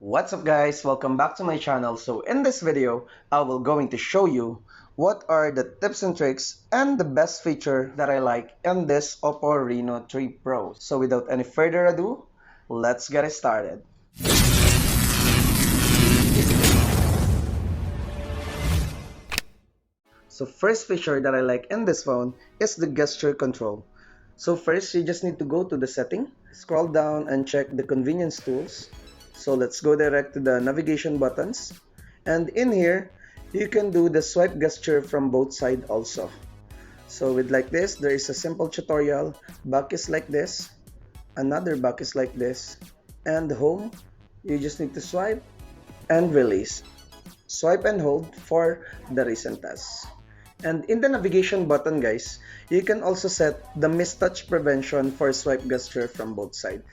What's up guys, welcome back to my channel. So in this video, I will going to show you what are the tips and tricks and the best feature that I like in this Oppo Reno 3 Pro. So without any further ado, let's get it started. So first feature that I like in this phone is the gesture control. So first, you just need to go to the setting, scroll down and check the convenience tools. So let's go direct to the navigation buttons. And in here, you can do the swipe gesture from both sides also. So with like this, there is a simple tutorial. Back is like this, another back is like this, and home, you just need to swipe and release. Swipe and hold for the recent tasks. And in the navigation button guys, you can also set the mistouch prevention for swipe gesture from both sides.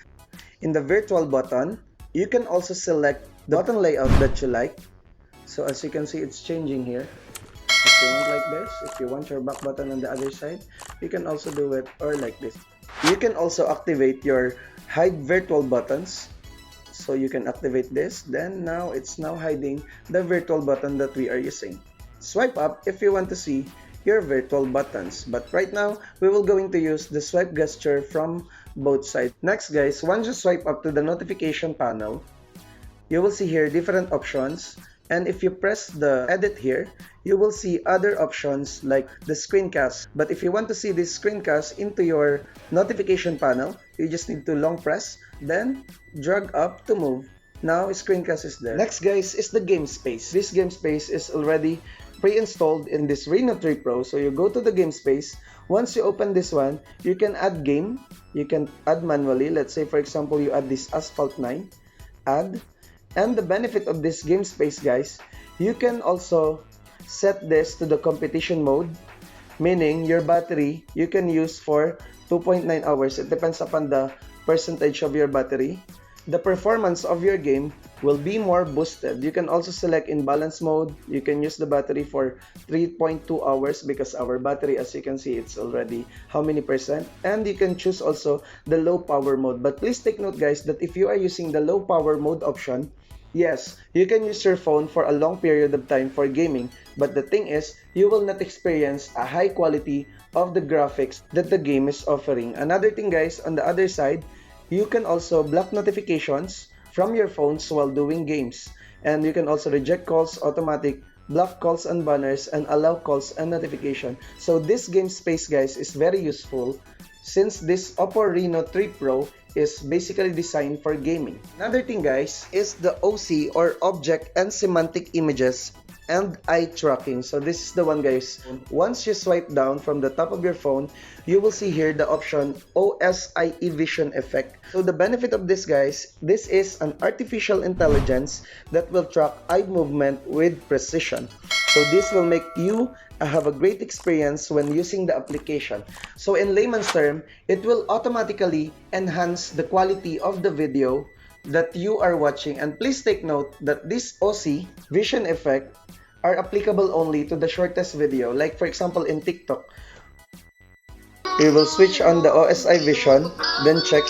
In the virtual button, you can also select the button layout that you like. So as you can see, it's changing here. If you want like this, if you want your back button on the other side, you can also do it or like this. You can also activate your hide virtual buttons. So you can activate this, then now it's now hiding the virtual button that we are using. Swipe up if you want to see your virtual buttons, but right now we will going to use the swipe gesture from both sides. Next guys, once you swipe up to the notification panel, you will see here different options, and if you press the edit here, you will see other options like the screencast. But if you want to see this screencast into your notification panel, you just need to long press, then drag up to move. Now screencast is there. Next guys is the game space. This game space is already pre-installed in this Reno 3 Pro. So you go to the game space. Once you open this one, you can add game. You can add manually. Let's say for example you add this Asphalt 9. Add. And the benefit of this game space guys, you can also set this to the competition mode. Meaning your battery you can use for 2.9 hours. It depends upon the percentage of your battery. The performance of your game will be more boosted. You can also select in balance mode. You can use the battery for 3.2 hours because our battery, as you can see, it's already how many percent. And you can choose also the low power mode. But please take note guys that if you are using the low power mode option, yes, you can use your phone for a long period of time for gaming. But the thing is, you will not experience a high quality of the graphics that the game is offering. Another thing guys, on the other side, you can also block notifications from your phones while doing games. And you can also reject calls, automatic, block calls and banners, and allow calls and notification. So this game space guys is very useful since this Oppo Reno 3 Pro is basically designed for gaming. Another thing guys is the OC or object and semantic images and eye tracking. So this is the one guys. Once you swipe down from the top of your phone, you will see here the option OSI Vision effect. So the benefit of this guys, this is an artificial intelligence that will track eye movement with precision. So this will make you have a great experience when using the application. So in layman's term, it will automatically enhance the quality of the video that you are watching. And please take note that this OC Vision effect are applicable only to the shortest video. Like for example in TikTok, we will switch on the OSI Vision, then check.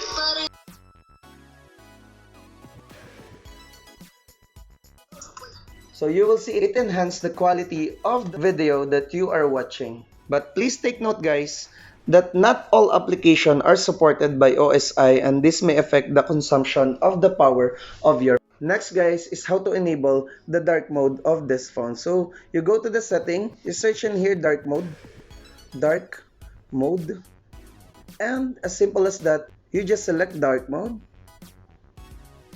So you will see it enhance the quality of the video that you are watching. But please take note guys, that not all applications are supported by OSI, and this may affect the consumption of the power of your. Next guys is how to enable the dark mode of this phone. So you go to the setting, you search in here dark mode, and as simple as that, you just select dark mode.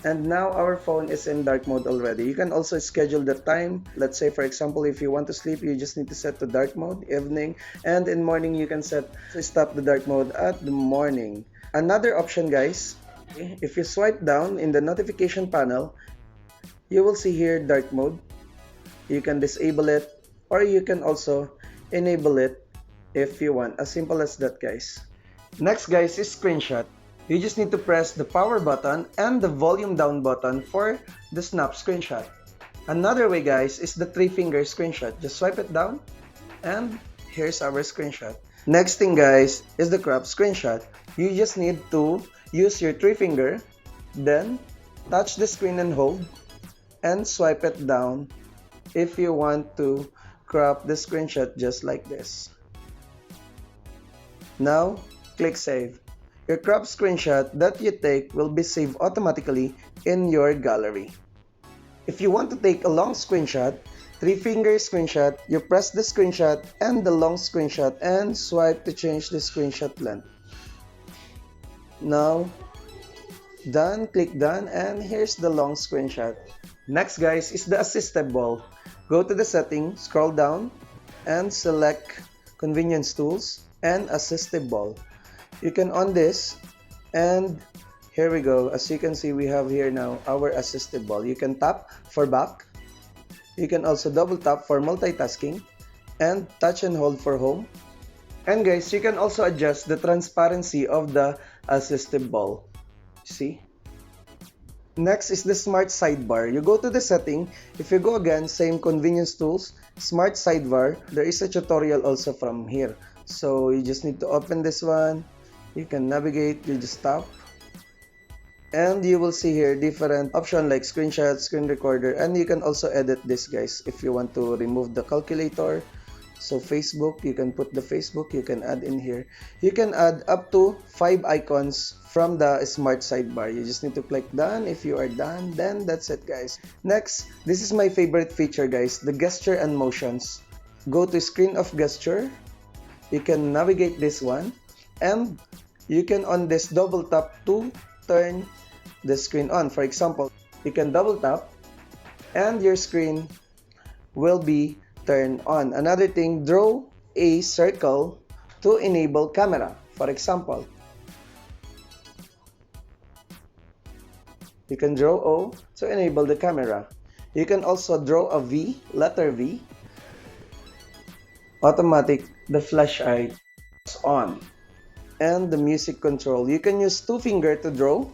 And now our phone is in dark mode already. You can also schedule the time. Let's say for example, if you want to sleep, you just need to set to dark mode, evening, and in morning you can set to stop the dark mode at the morning. Another option guys, if you swipe down in the notification panel, you will see here dark mode. You can disable it or you can also enable it if you want. As simple as that guys. Next guys is screenshot. You just need to press the power button and the volume down button for the snap screenshot. Another way guys is the 3-finger screenshot. Just swipe it down and here's our screenshot. Next thing guys is the crop screenshot. You just need to use your 3-finger, then touch the screen and hold, and swipe it down if you want to crop the screenshot just like this. Now, click Save. Your cropped screenshot that you take will be saved automatically in your gallery. If you want to take a long screenshot, 3-finger screenshot, you press the screenshot and the long screenshot and swipe to change the screenshot length. Now, done, click done, and here's the long screenshot. Next guys is the assistive ball. Go to the setting, scroll down, and select convenience tools and assistive ball. You can on this, and here we go. As you can see, we have here now our assistive ball. You can tap for back. You can also double tap for multitasking, and touch and hold for home. And guys, you can also adjust the transparency of the assistive ball. See? Next is the smart sidebar. You go to the setting. If you go again, same convenience tools, smart sidebar. There is a tutorial also from here. So you just need to open this one. You can navigate, you just tap. And you will see here different options like screenshot, screen recorder, and you can also edit this guys if you want to remove the calculator. So Facebook, you can put the Facebook, you can add in here. You can add up to 5 icons from the smart sidebar. You just need to click done. If you are done, then that's it guys. Next, this is my favorite feature guys, the gesture and motions. Go to screen of gesture. You can navigate this one, and you can on this double tap to turn the screen on. For example, you can double tap and your screen will be turned on. Another thing, draw a circle to enable camera. For example, you can draw O to enable the camera. You can also draw a V, letter V. Automatic, the flashlight is on. And the music control. You can use 2 fingers to draw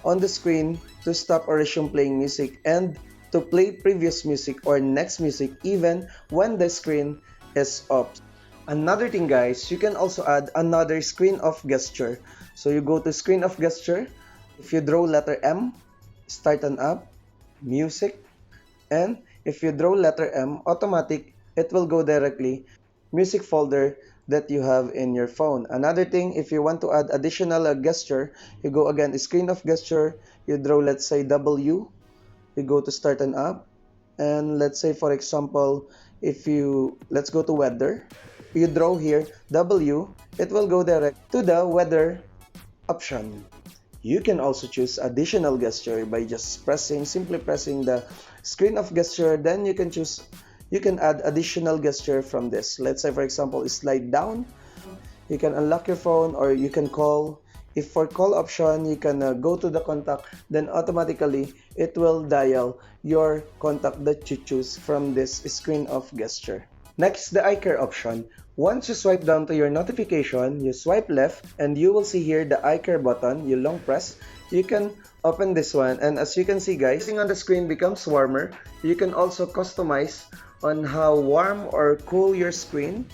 on the screen to stop or resume playing music, and to play previous music or next music even when the screen is off. Another thing guys, you can also add another screen of gesture. So you go to screen of gesture. If you draw letter M, start an app, music, and if you draw letter M, automatic, it will go directly music folder that you have in your phone. Another thing, if you want to add additional gesture, you go again screen of gesture, you draw let's say W, you go to start an app, and let's say for example, let's go to weather, you draw here W, it will go direct to the weather option. You can also choose additional gesture by just simply pressing the screen of gesture, then you can add additional gesture from this. Let's say for example, slide down, you can unlock your phone, or you can call. If for call option, you can go to the contact, then automatically it will dial your contact that you choose from this screen of gesture. Next, the iCare option. Once you swipe down to your notification, you swipe left and you will see here the iCare button. You long press, you can open this one, and as you can see guys, everything on the screen becomes warmer. You can also customize on how warm or cool your screen,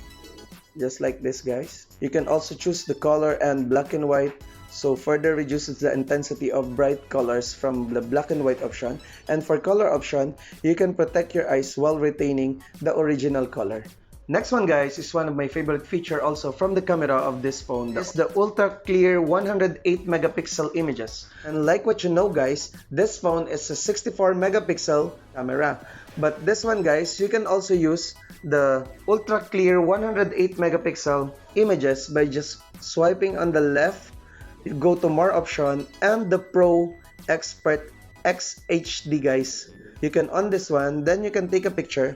just like this guys. You can also choose the color and black and white, so further reduces the intensity of bright colors from the black and white option. And for color option, you can protect your eyes while retaining the original color. Next one guys is one of my favorite feature also from the camera of this phone. It's the ultra clear 108 megapixel images. And like what you know guys, this phone is a 64 megapixel camera. But this one guys, you can also use the ultra clear 108 megapixel images by just swiping on the left. You go to more option and the Pro Expert XHD guys. You can on this one, then you can take a picture.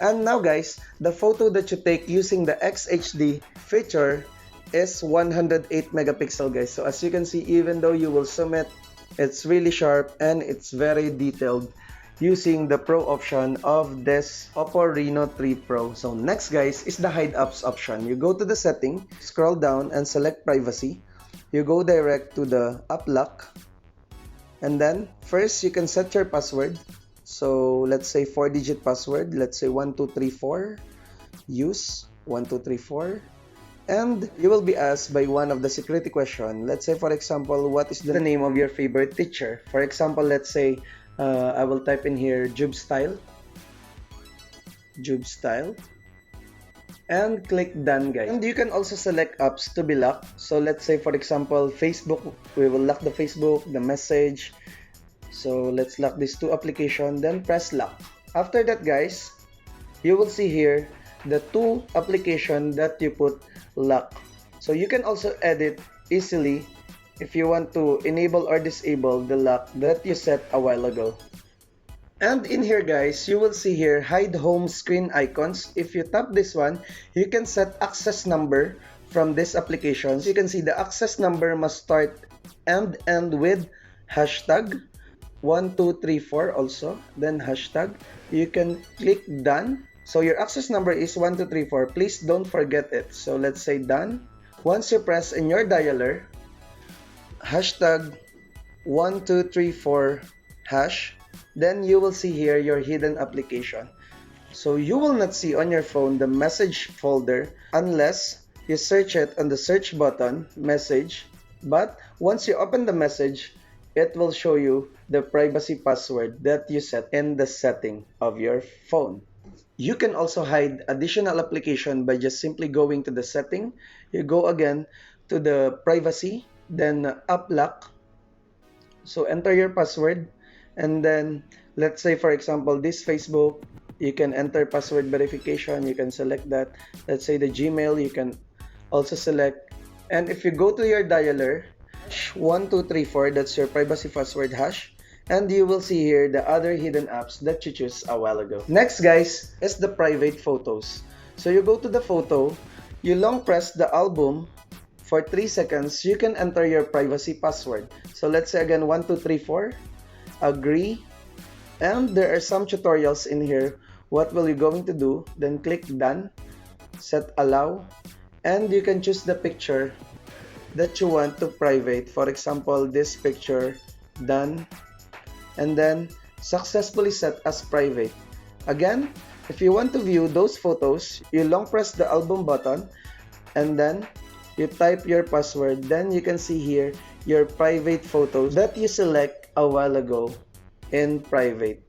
And now guys, the photo that you take using the XHD feature is 108 megapixel guys. So as you can see, even though you will zoom it, it's really sharp and it's very detailed using the Pro option of this Oppo Reno 3 Pro. So next guys is the hide apps option. You go to the setting, scroll down and select privacy. You go direct to the app lock, and then first you can set your password. So let's say 4-digit password, let's say 1234, use 1234, And you will be asked by one of the security question. Let's say, for example, what is the name of your favorite teacher? For example, let's say I will type in here Jube Style, and click done, guys. And you can also select apps to be locked. So let's say, for example, Facebook, we will lock the Facebook, the message. So let's lock these two applications, then press lock. After that, guys, you will see here the two applications that you put lock. So you can also edit easily if you want to enable or disable the lock that you set a while ago. And in here, guys, you will see here hide home screen icons. If you tap this one, you can set access number from this application. So you can see the access number must start and end with hashtag 1234 also, then hashtag. You can click done. So your access number is 1234. Please don't forget it. So let's say done. Once you press in your dialer, hashtag 1234 hash, then you will see here your hidden application. So you will not see on your phone the message folder unless you search it on the search button, message. But once you open the message, it will show you the privacy password that you set in the setting of your phone. You can also hide additional application by just simply going to the setting. You go again to the privacy, then app lock. So enter your password, and then let's say, for example, this Facebook, you can enter password verification. You can select that. Let's say the Gmail, you can also select. And if you go to your dialer, 1234, that's your privacy password hash. And you will see here the other hidden apps that you choose a while ago. Next, guys, is the private photos. So you go to the photo, you long press the album for 3 seconds, you can enter your privacy password. So let's say again 1234, agree, and there are some tutorials in here. What will you going to do? Then click done, set allow, and you can choose the picture that you want to private. For example, this picture, done, and then successfully set as private. Again, if you want to view those photos, you long press the album button and then you type your password. Then you can see here your private photos that you select a while ago in private.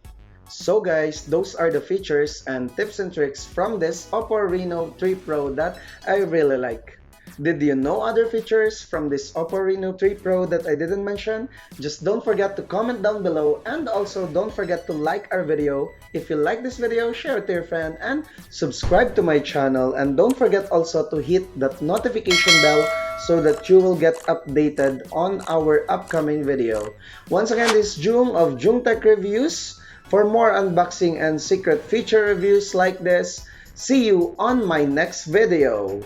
So guys, those are the features and tips and tricks from this Oppo Reno 3 Pro that I really like. Did you know other features from this Oppo Reno 3 Pro that I didn't mention? Just don't forget to comment down below, and also don't forget to like our video. If you like this video, share it to your friend and subscribe to my channel, and don't forget also to hit that notification bell so that you will get updated on our upcoming video. Once again, this is Jhung of Jhung Tech Reviews. For more unboxing and secret feature reviews like this, see you on my next video.